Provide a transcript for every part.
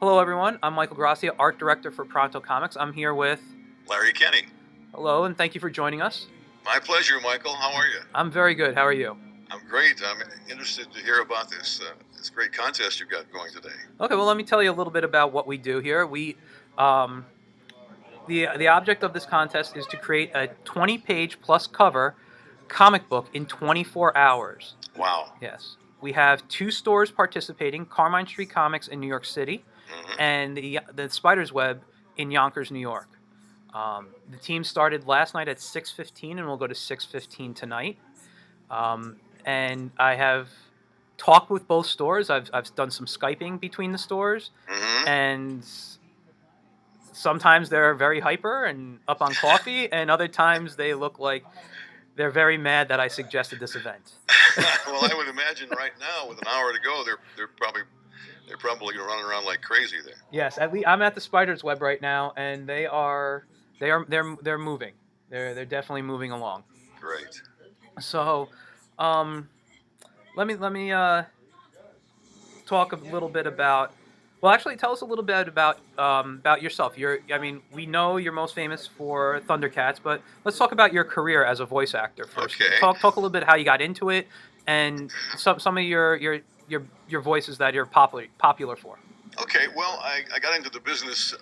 Hello, everyone. I'm Michael Grassia, Art Director for Pronto Comics. I'm here with... Larry Kenney. Hello, and thank you for joining us. My pleasure, Michael. How are you? I'm very good. How are you? I'm great. I'm interested to hear about this great contest you've got going today. Okay, well, let me tell you a little bit about what we do here. The object of this contest is to create a 20-page plus cover comic book in 24 hours. Wow. Yes. We have 2 stores participating, Carmine Street Comics in New York City and the Spider's Web in Yonkers, New York. The team started last night at 6:15 and we'll go to 6:15 tonight. And I have talked with both stores. I've done some Skyping between the stores, and sometimes they're very hyper and up on coffee, and other times they look like they're very mad that I suggested this event. Well, I would imagine right now, with an hour to go, they're probably running around like crazy there. Yes, at least I'm at the Spider's Web right now, and they're moving. They're definitely moving along. Great. So, let me talk a little bit about. Well, actually, tell us a little bit about yourself. We know you're most famous for Thundercats, but let's talk about your career as a voice actor first. Okay. Talk a little bit how you got into it, and some of your voices that you're popular for. Okay, well, I got into the business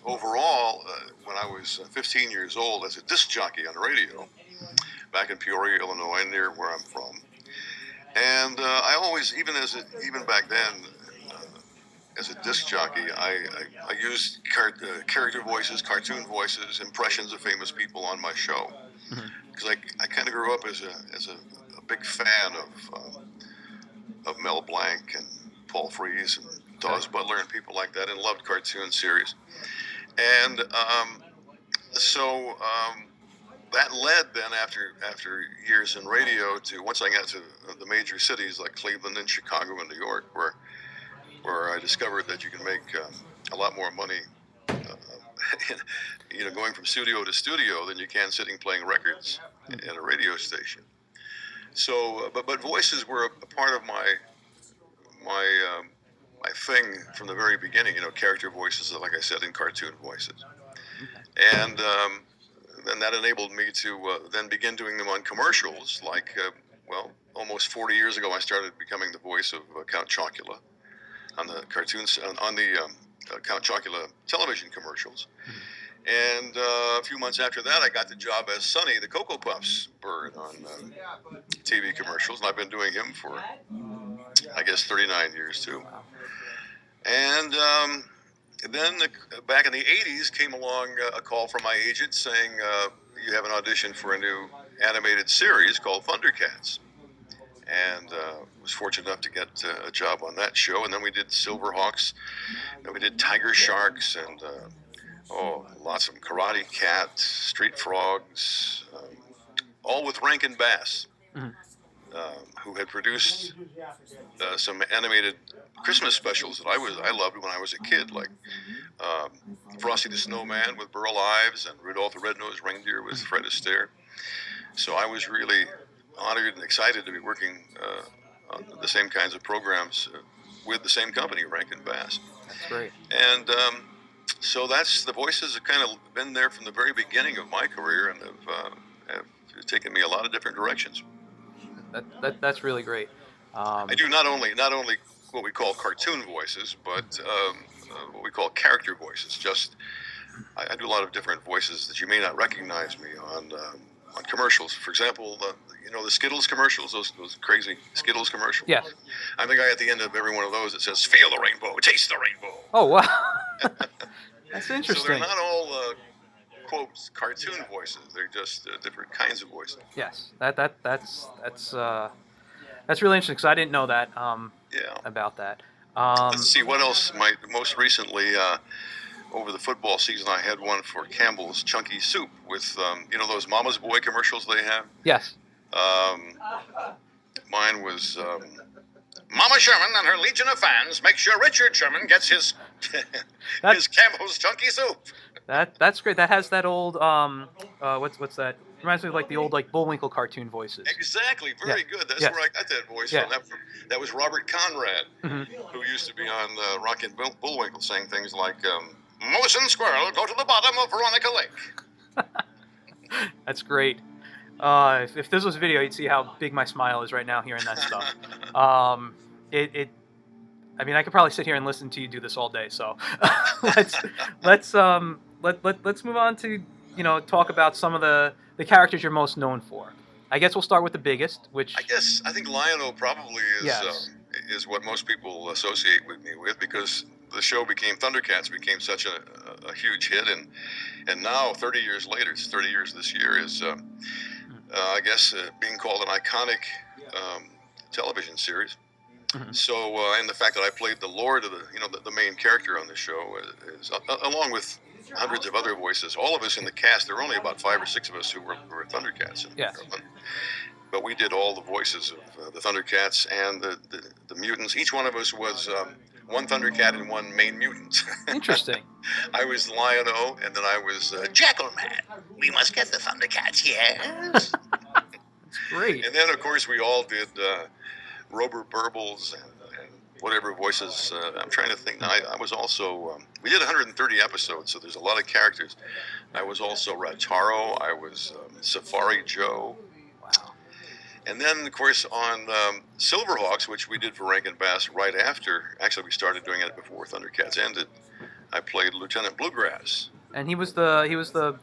overall when I was 15 years old as a disc jockey on the radio back in Peoria, Illinois, near where I'm from. And I always, even back then, as a disc jockey, I used character voices, cartoon voices, impressions of famous people on my show. Because I kind of grew up as a big fan of Mel Blanc and Paul Frees and Dawes Butler and people like that, and loved cartoon series. And so that led then, after years in radio, to once I got to the major cities like Cleveland and Chicago and New York, where I discovered that you can make a lot more money, going from studio to studio than you can sitting playing records in a radio station. So, but voices were a part of my thing from the very beginning. Character voices, like I said, and cartoon voices, and then that enabled me to then begin doing them on commercials. Like, almost 40 years ago, I started becoming the voice of Count Chocula on the cartoons, on the Count Chocula television commercials. And a few months after that, I got the job as Sonny, the Cocoa Puffs bird, on TV commercials. And I've been doing him for, I guess, 39 years, too. And then back in the 80s came along a call from my agent saying, you have an audition for a new animated series called Thundercats. And was fortunate enough to get a job on that show. And then we did Silverhawks, then we did Tiger Sharks, and lots of Karate Cat, Street Frogs, all with Rankin Bass, who had produced some animated Christmas specials that I loved when I was a kid, like Frosty the Snowman with Burl Ives and Rudolph the Red-Nosed Reindeer with Fred Astaire. So I was really honored and excited to be working on the same kinds of programs with the same company, Rankin Bass. That's great. And so the voices have kind of been there from the very beginning of my career, and have taken me a lot of different directions. That's really great. I do not only what we call cartoon voices, but what we call character voices. I do a lot of different voices that you may not recognize me on commercials. For example, the Skittles commercials, those crazy Skittles commercials. Yes. I'm the guy at the end of every one of those that says, "Feel the rainbow, taste the rainbow." Oh, wow. That's interesting. So they're not all quote cartoon voices. They're just different kinds of voices. Yes, that's really interesting because I didn't know that. About that. Let's see what else. Most recently, over the football season, I had one for Campbell's Chunky Soup with those Mama's Boy commercials they have. Yes. Mine was Mama Sherman and her legion of fans make sure Richard Sherman gets his his Campbell's chunky soup. That's great. That has that old what's that? Reminds me of like the old like Bullwinkle cartoon voices. Exactly, very good. That's where I got that voice from. That was Robert Conrad, who used to be on Rockin' Bullwinkle, saying things like, "Moose and squirrel go to the bottom of Veronica Lake." That's great. If this was video, you'd see how big my smile is right now hearing that stuff. I mean, I could probably sit here and listen to you do this all day. So let's move on to talk about some of the characters you're most known for. I guess we'll start with the biggest, which I think Lion-O probably is what most people associate with me with, because the show Thundercats became such a huge hit, and now 30 years later, it's 30 years this year, is I guess being called an iconic television series. So, and the fact that I played the Lord of the main character on the show is along with hundreds of other voices. All of us in the cast, there were only about 5 or 6 of us who were Thundercats. But we did all the voices of the Thundercats and the mutants. Each one of us was one Thundercat and one main mutant. Interesting. I was Lion-O, and then I was Jackalman. We must get the Thundercats, yes. That's great. And then, of course, we all did Robert Burbles and whatever voices. I'm trying to think now. I was also, we did 130 episodes, so there's a lot of characters. I was also Rataro. I was Safari Joe. Wow. And then, of course, on Silverhawks, which we did for Rankin Bass right after, actually we started doing it before Thundercats ended, I played Lieutenant Bluegrass. And he was the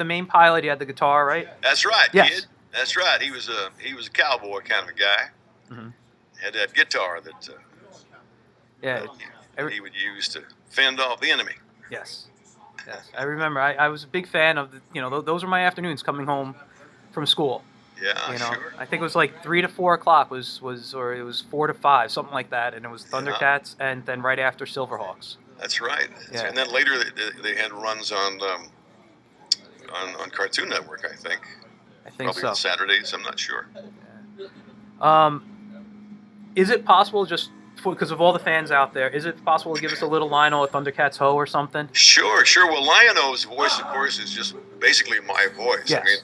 main pilot. He had the guitar, right? That's right. Yes. That's right. He was a cowboy kind of a guy. Had that guitar that he would use to fend off the enemy. Yes. I remember. I was a big fan of those were my afternoons coming home from school. Yeah, sure. I think it was like 3 to 4 o'clock or it was 4 to 5, something like that, and it was Thundercats, and then right after Silverhawks. That's right. Yeah. And then later they had runs on Cartoon Network, I think. Probably so. On Saturdays, I'm not sure. Yeah. Is it possible, just because of all the fans out there, is it possible to give us a little Lion-O of Thundercats Ho or something? Sure. Well, Lion-O's voice, of course, is just basically my voice. Yes. I mean,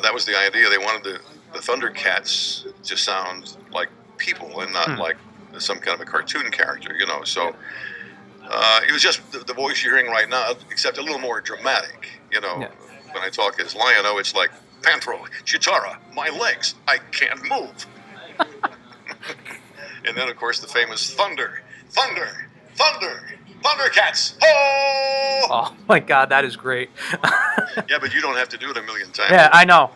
that was the idea. They wanted the Thundercats to sound like people and not like some kind of a cartoon character, So it was just the voice you're hearing right now, except a little more dramatic, When I talk as Lion-O, it's like, Panthro, Chitara, my legs, I can't move. And then, of course, the famous Thunder, Thundercats, ho! Oh, my God, that is great. Yeah, but you don't have to do it a million times. Yeah, I know.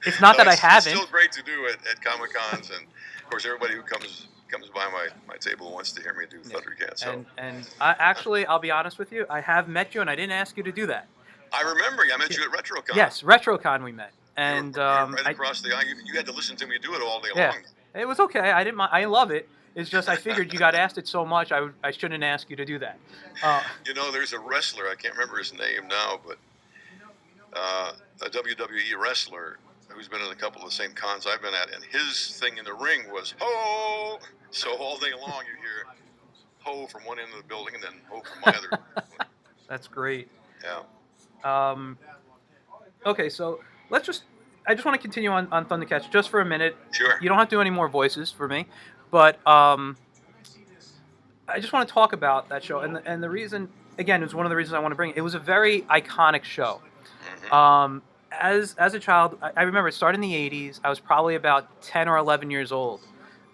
It's not that I haven't. It's still great to do at Comic-Cons, and, of course, everybody who comes by my table wants to hear me do Thundercats. So. And actually, I'll be honest with you, I have met you, and I didn't ask you to do that. I remember I met you at RetroCon. Yes, RetroCon we met. And you were right across the aisle. You had to listen to me do it all day long. It was okay. I didn't mind. I love it. It's just I figured you got asked it so much, I shouldn't ask you to do that. There's a wrestler, I can't remember his name now, but a WWE wrestler who's been in a couple of the same cons I've been at, and his thing in the ring was ho! So all day long you hear ho from one end of the building and then ho from my other. That's great. Yeah. Okay, so I just want to continue on Thundercats just for a minute. Sure. You don't have to do any more voices for me, but I just want to talk about that show, and the reason, again, is one of the reasons I want to bring it. It was a very iconic show. As a child, I remember it started in the 80s. I was probably about 10 or 11 years old,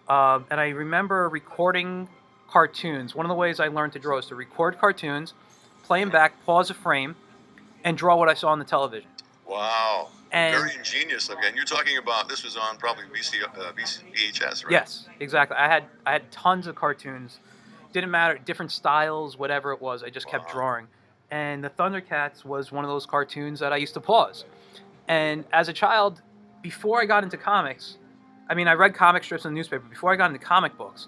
and I remember recording cartoons. One of the ways I learned to draw is to record cartoons, play them back, pause a frame, and draw what I saw on the television. Wow. Very ingenious of you. And you're talking about, this was on probably VHS, right? Yes, exactly. I had tons of cartoons. Didn't matter, different styles, whatever it was. I just kept drawing. And the Thundercats was one of those cartoons that I used to pause. And as a child, before I got into comics, I read comic strips in the newspaper. Before I got into comic books,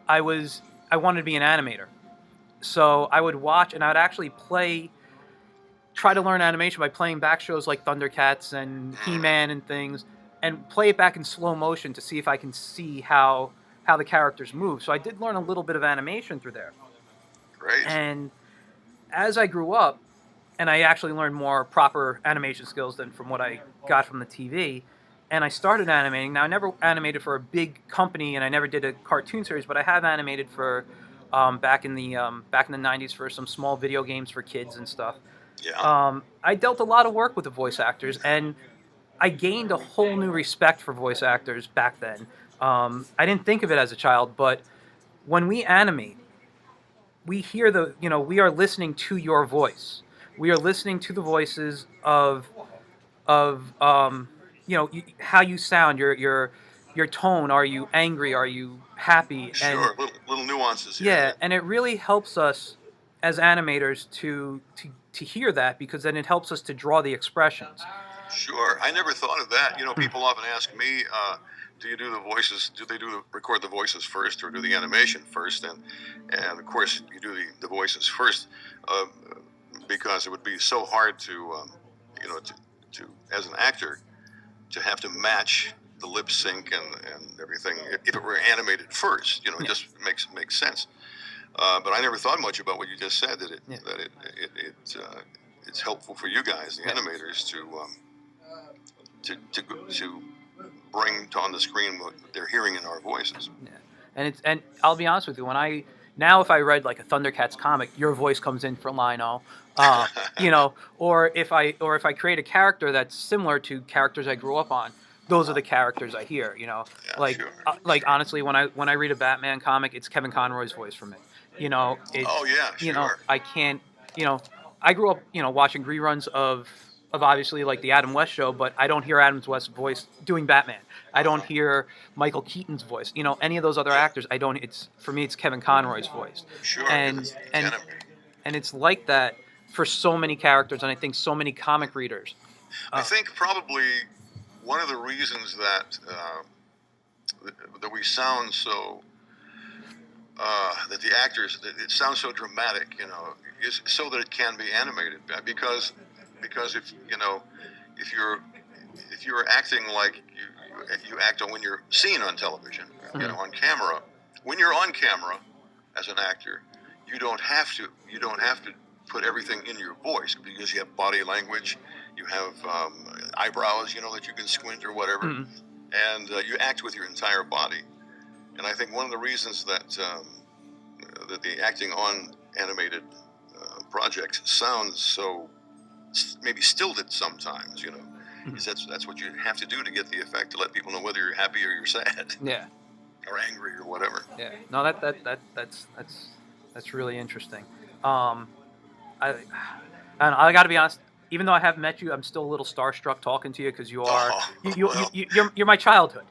I wanted to be an animator. So I would watch, and I would actually try to learn animation by playing back shows like Thundercats and He-Man and things. and play it back in slow motion to see if I can see how the characters move. So I did learn a little bit of animation through there. Great. And as I grew up, and I actually learned more proper animation skills than from what I got from the TV. And I started animating. Now I never animated for a big company, and I never did a cartoon series, but I have animated for back in the '90s for some small video games for kids and stuff. Yeah. I dealt a lot of work with the voice actors, and I gained a whole new respect for voice actors back then. I didn't think of it as a child, but when we animate, we hear we are listening to your voice. We are listening to the voices of how you sound, your tone. Are you angry? Are you happy? And Sure. Little nuances here and yeah, there. and it really helps us as animators to hear that, because then it helps us to draw the expressions. Sure. I never thought of that. People often ask me, do you do the voices? Do they record the voices first, or do the animation first? And of course, you do the voices first, uh, because it would be so hard to to as an actor to have to match the lip sync and everything if it were animated first. It Yeah. just makes sense. But I never thought much about what you just said. Yeah. That it's helpful for you guys, the Yeah. animators, to bring on the screen what they're hearing in our voices. Yeah. And I'll be honest with you, if I read like a Thundercats comic, your voice comes in for Lino. Or if I create a character that's similar to characters I grew up on, those are the characters I hear. Yeah, Like sure. like Sure. honestly, when I read a Batman comic, it's Kevin Conroy's voice for me. Oh It's yeah, sure. I can't. I grew up watching reruns of obviously like the Adam West show, but I don't hear Adam West's voice doing Batman. I don't Uh-huh. hear Michael Keaton's voice. Any of those other Yeah, actors. I don't. It's for me. It's Kevin Conroy's voice, sure. and It's and canon. and it's like that for so many characters, and I think so many comic readers. I Uh, think probably one of the reasons that we sound so that the actors it sounds so dramatic, is so that it can be animated. Because if you're acting like you act on when you're seen on television, mhm. on camera. When you're on camera as an actor, you don't have to put everything in your voice, because you have body language, you have eyebrows, that you can squint or whatever, Mhm. and you act with your entire body. And I think one of the reasons that the acting on animated projects sounds so maybe stilted sometimes, Mhm. is that's what you have to do to get the effect, to let people know whether you're happy or you're sad Yeah, or angry or whatever. yeah. No, that's really interesting. Um, I and I got to be honest. Even though I haven't met you, I'm still a little starstruck talking to you, because Oh, well, you're my childhood.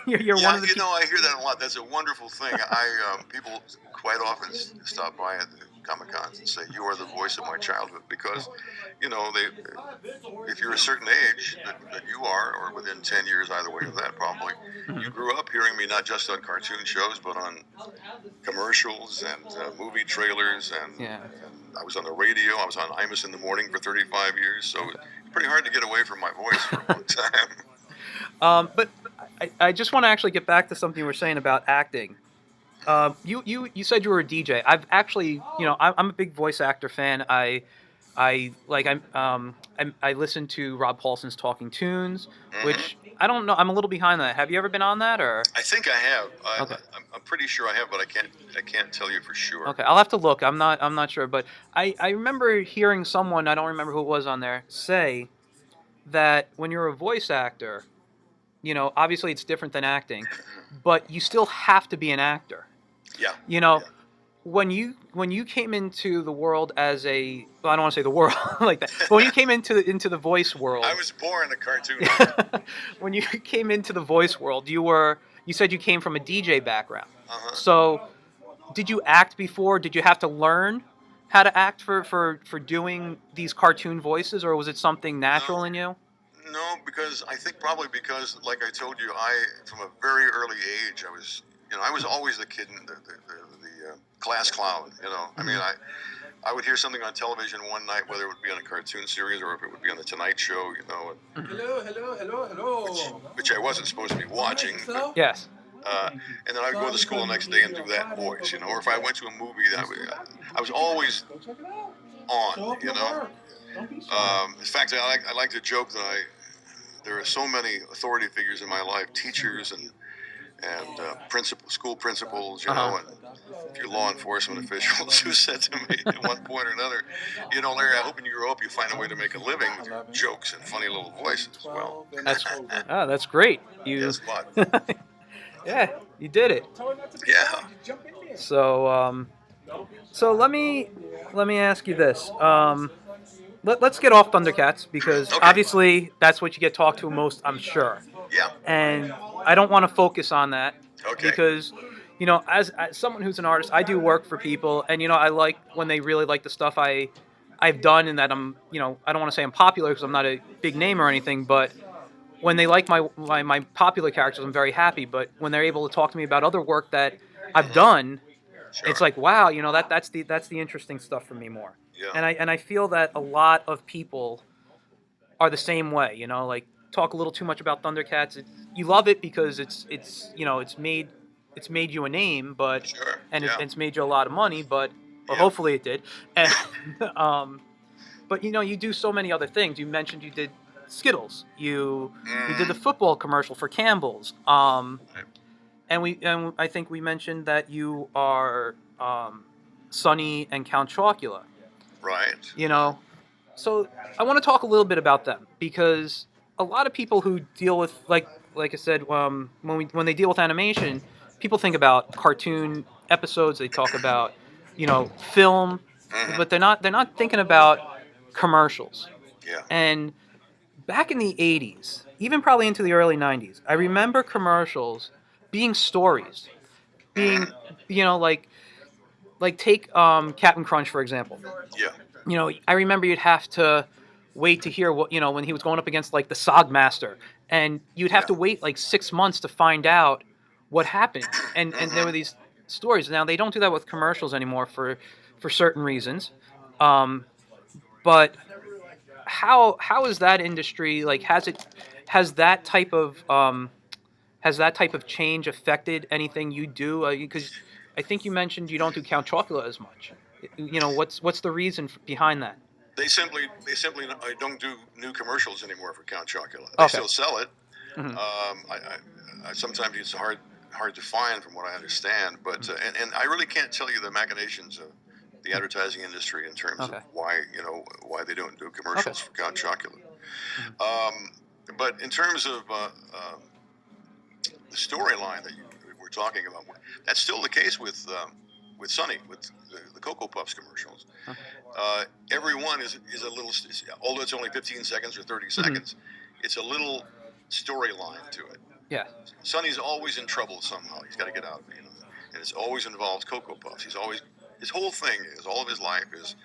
You're one yeah, of the people. I hear that a lot. That's a wonderful thing. People quite often stop by at the Comic Cons and say, "You are the voice of my childhood," because they if you're a certain age that you are, or within 10 years either way of that, probably you Mhm. grew up hearing me not just on cartoon shows, but on commercials and movie trailers, Yeah. and I was on the radio. I was on Imus in the morning for 35 years, so Okay. it's pretty hard to get away from my voice for a long time. But I just want to actually get back to something you were saying about acting. You said you were a DJ. I've actually, I'm a big voice actor fan. I listen to Rob Paulson's Talking Tunes, which Hmm. I don't know. I'm a little behind that. Have you ever been on that, or? I think I have. Okay. I'm pretty sure I have, but I can't tell you for sure. Okay, I'll have to look. I'm not sure, but I remember hearing someone, I don't remember who it was on there, say that when you're a voice actor, obviously it's different than acting, but you still have to be an actor. Yeah, You know, yeah. when you came into the world as a, well, I don't want to say the world like that, but when you came into the voice I world, was born a cartoon actor. when you came into the voice world, you said you came from a DJ background. Uh huh. So, did you act before? Did you have to learn how to act for doing these cartoon voices, or was it something natural No, in you? no, because I think probably because, like I told you, I from a very early age, I was always the kid in the class clown. I mean, Hmm. I would hear something on television one night, whether it would be on a cartoon series or if it would be on the Tonight Show, which I wasn't supposed to be watching. But, Yes. and then I'd go to school the next day and do that voice, or if I went to a movie, I was always on, in fact, I like to joke that there are so many authority figures in my life, teachers and school principals, and a few law enforcement officials who said to me at one point or another, Larry, I hope when you grow up you find a way to make a living with your jokes and funny little voices. Well, that's great. Guess what? Yeah, you did it. Yeah. So, so let me ask you this. Let's get off Thundercats because obviously that's what you get talked to most, I'm sure. Yeah. And I don't want to focus on that because, as someone who's an artist, I do work for people, and I like when they really like the stuff I've done, and that I'm, I don't want to say I'm popular because I'm not a big name or anything, but when they like my popular characters, I'm very happy. But when they're able to talk to me about other work that I've done, it's like, wow, that's the interesting stuff for me more. Yeah. And I feel that a lot of people are the same way. Like talk a little too much about Thundercats. You love it because it's made you a name, but it's made you a lot of money, but hopefully it did. And but you do so many other things. You mentioned you did Skittles. You did the football commercial for Campbell's. And I think we mentioned that you are Sonny and Count Chocula. Right. So I want to talk a little bit about them because a lot of people who deal with like I said, when they deal with animation, people think about cartoon episodes. They talk about film, but they're not thinking about commercials. Yeah. And back in the 80s, even probably into the early 90s, I remember commercials being stories, being like take Captain Crunch for example. Yeah. I remember you'd have to wait to hear what when he was going up against like the Sogmaster, and you'd have to wait like 6 months to find out what happened, and there were these stories. Now they don't do that with commercials anymore for certain reasons, but how is that industry like? Has that type of change affected anything you do? Because I think you mentioned you don't do Count Chocula as much. What's the reason behind that? They simply don't do new commercials anymore for Count Chocula. They still sell it. Mm-hmm. I sometimes it's hard to find from what I understand, but and I really can't tell you the machinations of the advertising industry in terms of why they don't do commercials for Count Chocula. But in terms of the storyline that we're talking about, that's still the case with Sonny, with the Cocoa Puffs commercials. Every one is a little, although it's only 15 seconds or 30 seconds, it's a little storyline to it. Yeah. Sonny's always in trouble somehow. He's got to get out of it, and it's always involves Cocoa Puffs. His whole thing is, all of his life is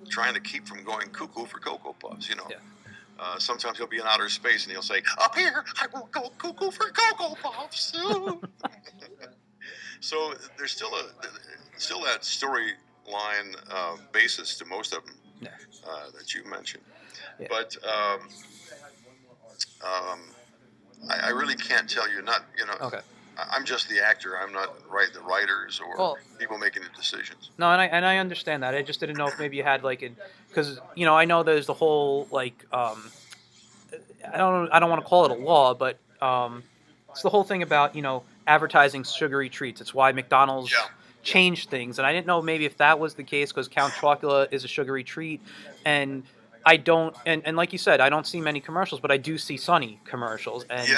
trying to keep from going cuckoo for Cocoa Puffs. Yeah. Sometimes he'll be in outer space and he'll say, "Up here, I won't go cuckoo for Cocoa Puffs." So there's still that storyline basis to most of them that you mentioned. Yeah. But I really can't tell you. I'm just the actor. I'm not the writers or people making the decisions. No, and I understand that. I just didn't know if maybe you had because I know there's the whole I don't want to call it a law, but it's the whole thing about advertising sugary treats. It's why McDonald's changed things, and I didn't know maybe if that was the case because Count Chocula is a sugary treat, and I don't and like you said, I don't see many commercials, but I do see Sonny commercials, and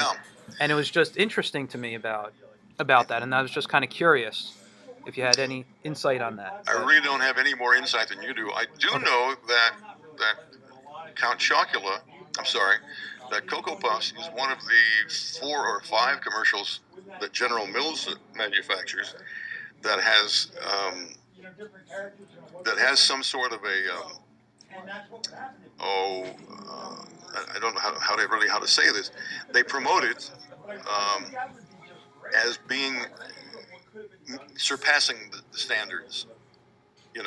it was just interesting to me about that, and I was just kind of curious if you had any insight on that. I really don't have any more insight than you do. I do know that Count Chocula, that Cocoa Puffs is one of the 4 or 5 commercials that General Mills manufactures that has some sort of a I don't know how to say this. They promote it as being surpassing the standards,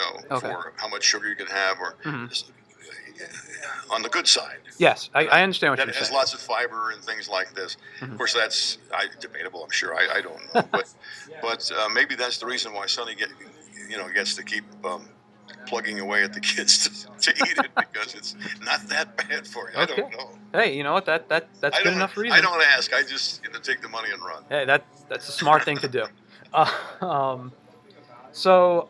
Okay. for how much sugar you can have, or Hmm. just, on the good side. Yes, I understand what That you're has saying. lots of fiber and things like this. Of Hmm. course, that's debatable. I'm sure. I don't know, but maybe that's the reason why Sonny gets to keep plugging away at the kids to eat it, because it's not that bad for you. I Okay. don't know. Hey, you know what? That's I good don't. enough I reason. don't ask. I just take the money and run. Hey, that's a smart thing to do. Uh, um, so,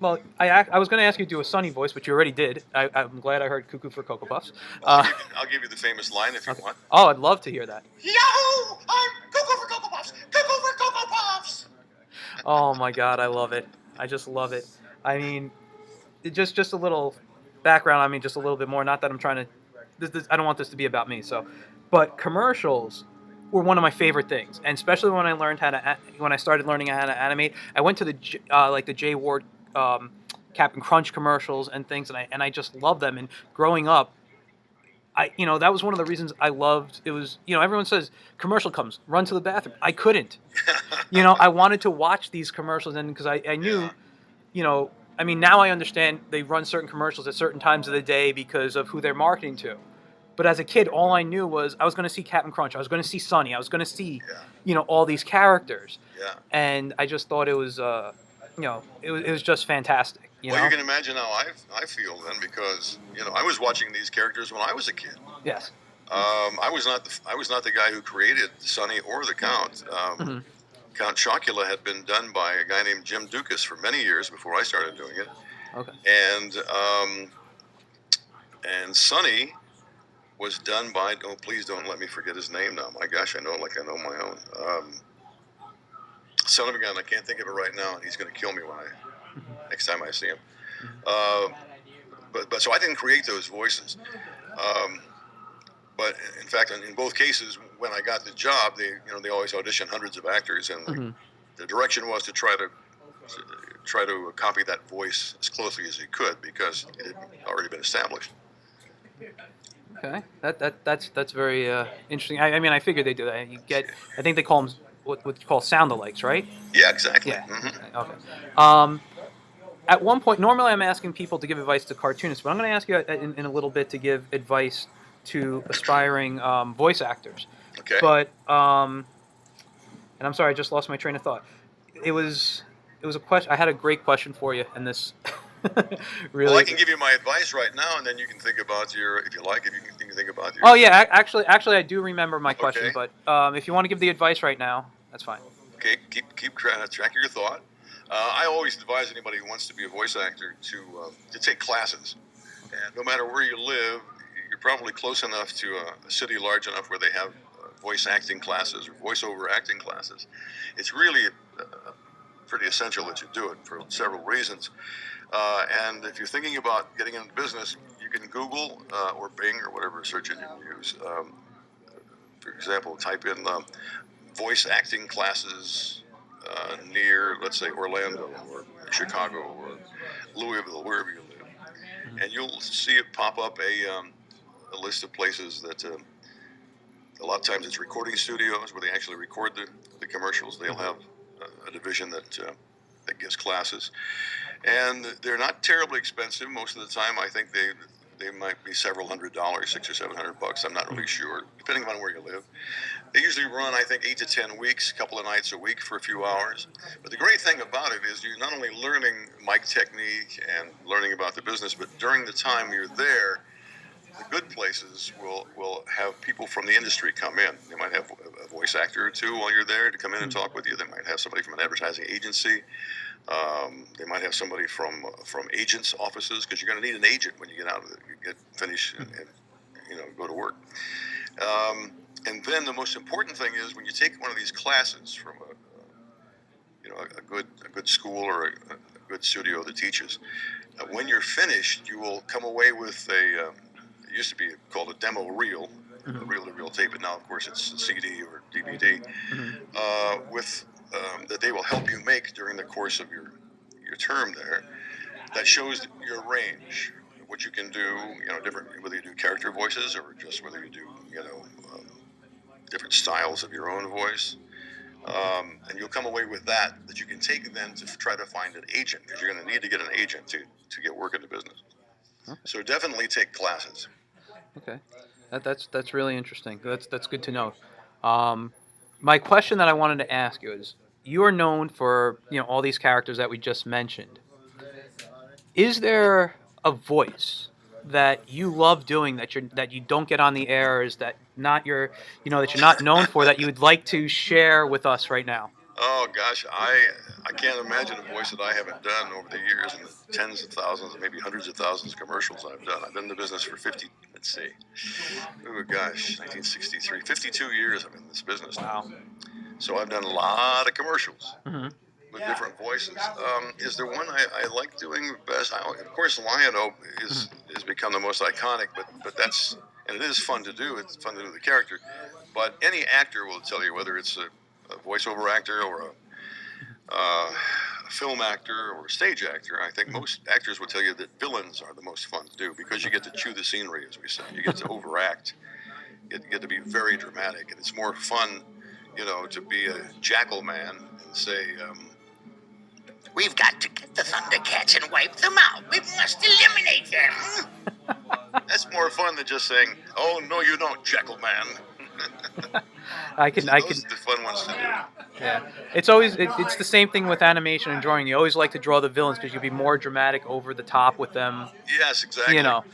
well, I was going to ask you to do a Sunny voice, but you already did. I'm glad I heard "Cuckoo for Cocoa Puffs." Well, I'll give you the famous line if you Okay. want. Oh, I'd love to hear that. Yahoo! I'm Cuckoo for Cocoa Puffs. Cuckoo for Cocoa Puffs. Oh my God, I love it. I just love it. I mean, just a little background. I mean, just a little bit more. Not that I'm trying to. I don't want this to be about me. So, but commercials were one of my favorite things, and especially when when I started learning how to animate. I went to like the J Ward um, Captain Crunch commercials and things, and I just love them. And growing up, that was one of the reasons I loved. It was everyone says commercial comes, run to the bathroom. I couldn't. I wanted to watch these commercials, and because I knew, Yeah. I mean, now I understand they run certain commercials at certain times of the day because of who they're marketing to. But as a kid, all I knew was I was going to see Captain Crunch, I was going to see Sunny, I was going to see, Yeah. all these characters, Yeah. and I just thought it was just fantastic. Well, you can imagine how I feel then, because I was watching these characters when I was a kid. Yes. I was not the guy who created Sonny or the Count. Hmm. Count Chocula had been done by a guy named Jim Dukas for many years before I started doing it, Okay. and Sonny was done by, oh, please don't let me forget his name now. My gosh, I know it like I know my own. Son of a gun, I can't think of it right now, and he's going to kill me next time I see him. Uh, but so I didn't create those voices. But in fact, in both cases, when I got the job, they always audition hundreds of actors, and the direction was to try to copy that voice as closely as you could, because it had already been established. Okay. That's very interesting. I mean, I figured they do that. I think they call them what you call sound-alikes, right? Yeah, exactly. Yeah. Mm-hmm. Okay. At one point, normally I'm asking people to give advice to cartoonists, but I'm going to ask you in a little bit to give advice to aspiring voice actors. Okay. But and I'm sorry, I just lost my train of thought. It was a question. I had a great question for you, and this really. Well, I can give you my advice right now, and then you can think about if you like, if you can think about your. Oh yeah, actually, I do remember my question, Okay. but if you want to give the advice right now, that's fine. Okay, keep track of your thought. I always advise anybody who wants to be a voice actor to take classes, and no matter where you live, you're probably close enough to a city large enough where they have voice acting classes or voiceover acting classes. It's really pretty essential that you do it for several reasons. And if you're thinking about getting into business, you can Google or Bing or whatever search engine you use. For example, type in voice acting classes near, let's say, Orlando or Chicago or Louisville, wherever you live, and you'll see it pop up a list of places that a lot of times it's recording studios where they actually record the commercials. They'll have a division that gives classes, and they're not terribly expensive most of the time. I think they might be several $100, $600 or $700. I'm not really sure, depending on where you live. They usually run, I think, 8 to 10 weeks, a couple of nights a week for a few hours. But the great thing about it is you're not only learning mic technique and learning about the business, but during the time you're there, the good places will have people from the industry come in. They might have a voice actor or two while you're there to come in and talk with you. They might have somebody from an advertising agency. They might have somebody from agents' offices, because you're going to need an agent when you get out of it, you get finished and go to work. And then the most important thing is when you take one of these classes from a good school or a good studio that teaches, when you're finished, you will come away with it used to be called a demo reel, a reel-to-reel tape, but now of course it's a CD or DVD, with that they will help you make during the course of your term there. That shows your range, what you can do, different, whether you do character voices or just whether you do, different styles of your own voice. And you'll come away with that you can take then to try to find an agent, because you're going to need to get an agent to get work in the business. Okay. So definitely take classes. Okay, that's really interesting. That's good to know. My question that I wanted to ask you is: you are known for all these characters that we just mentioned. Is there a voice that you love doing that you don't get on the air, is that not your that you're not known for, that you would like to share with us right now? Oh gosh, I can't imagine a voice that I haven't done over the years, and the tens of thousands, maybe hundreds of thousands of commercials I've done. I've been in the business for 50. Let's see. Oh gosh, 1963, 52 years I'm in this business now. Wow. So I've done a lot of commercials Hmm. with different voices. Is there one I like doing best? Of course, Lion-O has become the most iconic, but that's, and it is fun to do. It's fun to do the character. But any actor will tell you, whether it's a voiceover actor or a film actor or a stage actor, I think most actors will tell you that villains are the most fun to do, because you get to chew the scenery, as we say. You get to overact. You get to be very dramatic, and it's more fun, to be a jackal man and say, "We've got to get the Thundercats and wipe them out. We must eliminate them." That's more fun than just saying, "Oh no, you don't, jackal man." Those are the fun ones to do. Yeah, it's the same thing with animation and drawing. You always like to draw the villains because you'll be more dramatic, over the top with them. Yes, exactly. Okay.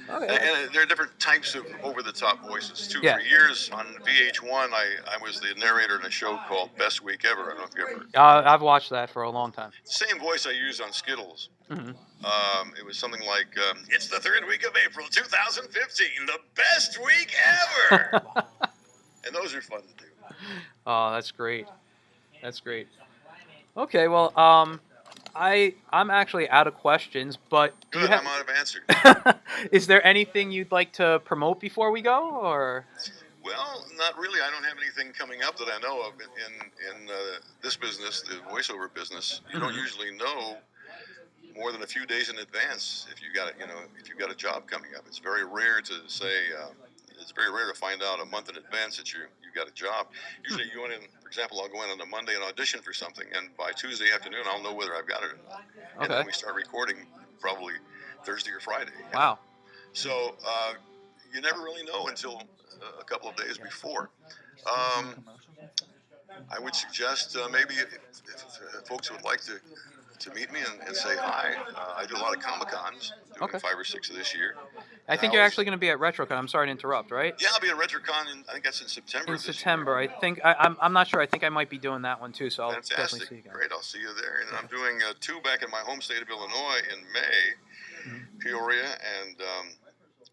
And there are different types of over-the-top voices too. Yeah. For years on VH1, I was the narrator in a show called Best Week Ever. I don't know if you ever. I've watched that for a long time. Same voice I used on Skittles. Hmm. It was something like, "It's the third week of April, 2015, the best week ever." And those are fun to do. Oh, that's great. That's great. Okay, well, I'm actually out of questions, but do Good, you I'm out of answers. is there anything you'd like to promote before we go, or? Well, not really. I don't have anything coming up that I know of in this business, the voiceover business. You don't usually know more than a few days in advance if you got if you've got a job coming up. It's very rare to say. It's very rare to find out a month in advance that you've got a job. Usually, you go in. For example, I'll go in on a Monday and audition for something, and by Tuesday afternoon, I'll know whether I've got it or not. Okay. And then we start recording probably Thursday or Friday. Wow. So you never really know until a couple of days before. I would suggest maybe if folks would like to meet me and say hi. I do a lot of Comic-Cons, doing 5 or 6 of this year. I think you're actually going to be at RetroCon. I'm sorry to interrupt, right? Yeah, I'll be at RetroCon, I think that's in September. In September, I think. I'm not sure. I think I might be doing that one too. So I'll definitely see you guys. Great, I'll see you there. And I'm doing 2 back in my home state of Illinois in May, Peoria and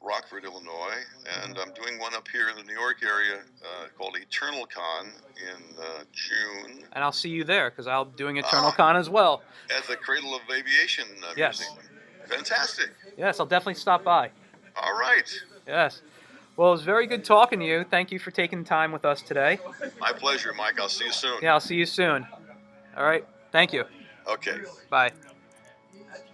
Rockford, Illinois, and I'm doing one up here in the New York area called Eternal Con in June. And I'll see you there, because I'll be doing Eternal Con as well. At the Cradle of Aviation Museum. Fantastic. Yes, I'll definitely stop by. All right. Yes. Well, it was very good talking to you. Thank you for taking time with us today. My pleasure, Mike. I'll see you soon. Yeah, I'll see you soon. All right. Thank you. Okay. Bye.